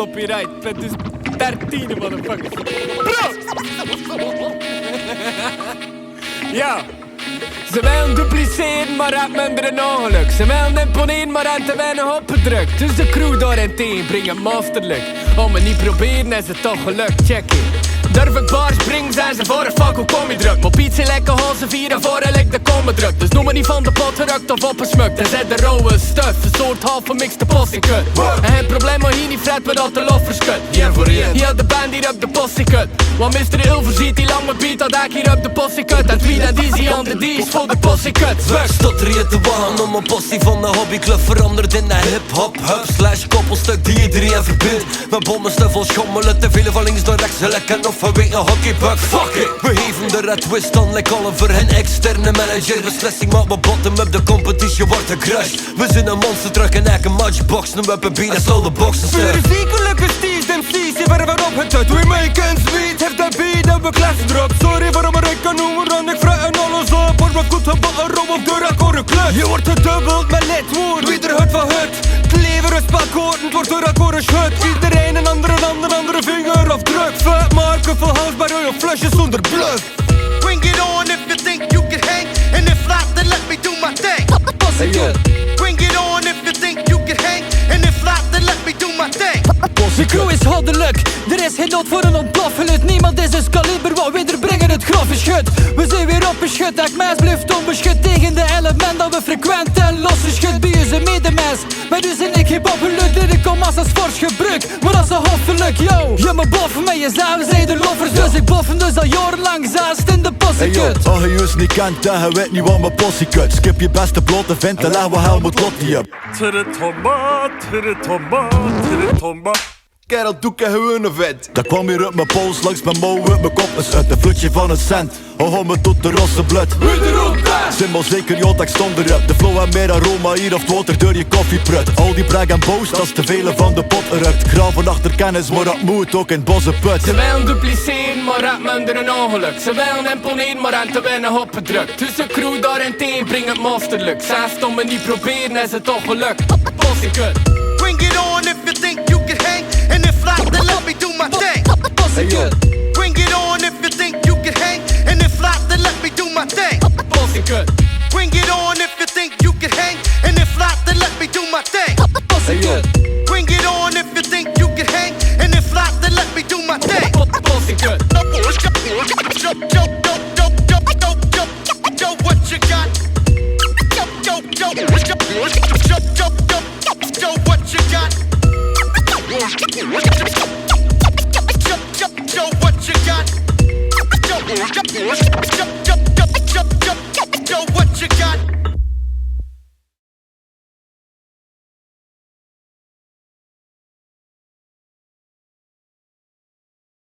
copyright. Vet dus 13 motherfuckers. Bro! Ja. Ze willen dupliceren, maar het minder een ongeluk. Ze willen imponeren, maar hebben te weinig opgedrukt. Dus de crew daarentegen brengt masterlijk. Om het niet proberen is het toch gelukt, check it. Durf ik bars brengen, zijn ze voor een fuck, hoe kom je druk? Mijn pizza lekker halse vieren voor en lik de komen druk. Dus noem me niet van de pot gerukt of opgesmukt. En zet de rauwe stuff, een soort half gemixte postikut. En het probleem maar hier niet fret, maar dat de lof verschut. Jen voor jen. Hier de band hier op de postikut. Want Mr. Ilver ziet die lange beat, dat ik hier op de postikut. En Tweed en Dizzy on the D's voor de postikut. Stotter je te wachten om een postie van de hobbyclub veranderd in een hip-hop hub slash koppelstuk die iedereen verbindt. Met bommen, stuffel, schommelen, te veel van links naar rechts, lekker of we weten hockeybuck. Fuck it! We geven de red twist aan like Oliver, hun externe manager. Beslissing maakt mijn bottom up, de competitie wordt een crush. We zijn een monster terug in eigen matchbox, nu hebben we en slow de boxen stuk. Fysiekelijke steeds, dem steeds, je werden we opgetut. We make ends meet, heeft de beat, hebben we klasse drop. Sorry waarom ik kan noemen, dan ik vrij en alles op. Word me goed gebakken, rom op de record een klus. Je wordt gedubbeld met lidwoord, wie er hut van hut. Het leven is pakkoord, het wordt de record een schut. Iedereen een andere vinger of druk. Vet marken voor house bij je flusjes zonder bluff. Bring it on if you think you can hang. And if not, then let me do my thing. Bring it on if you think you can hang. And if not, then let me do my thing. De crew is goddelijk, er is geen nood voor een ontploffen. Niemand is dus kaliber, wat we er brengen het grove schut. We zijn weer opgeschud, dat mens blijft onbeschut. Tegen de element dat we frequent en losse schut. Bij u zijn medemens, met u zijn ik geen poppelut. Ik kom als fors gebruik, maar als een hoffelijk. Yo, je me boffen met jezelf, zijn de loffers. Dus ik boffen dus al jarenlang zelfs in de possekut. Als je ons niet kent, dan je weet niet wat mijn possie kut. Skip je beste blote vent en leg we Helmut Lotti op. Tomba. Kerel, doe ik gewoon een vet. Dat kwam hier uit mijn pols, langs mijn mouw, uit mijn kop is uit. Een vlutje van een cent, oh me tot de rosse bloed. Symbol zeker, joh, dat ik stond erop. De flow en meer aroma hier of het water door je koffieprut. Al die brag en boos, dat is te vele van de pot eruit. Graven achter kennis, maar dat moet ook in bosse put. Ze willen dupliceren, maar het minder een ongeluk. Ze willen imponeren, maar hebben te weinig opgedrukt. Dus de crew daarentegen brengt het masterlijk. Zelfs om me niet proberen is het toch gelukt. Possekut. Bring it on if you think you can hang. And if not, then let me do my thing. Bring it on if you think you can hang. And if not, then let me do my thing. Bring it on if you think you can hang. And if not, then let me do my thing. Bring it on if you think you can hang. And if not, then let me do my thing. Yo, what you got? Yo, what you got? Yo, what you got? Yo, what you got?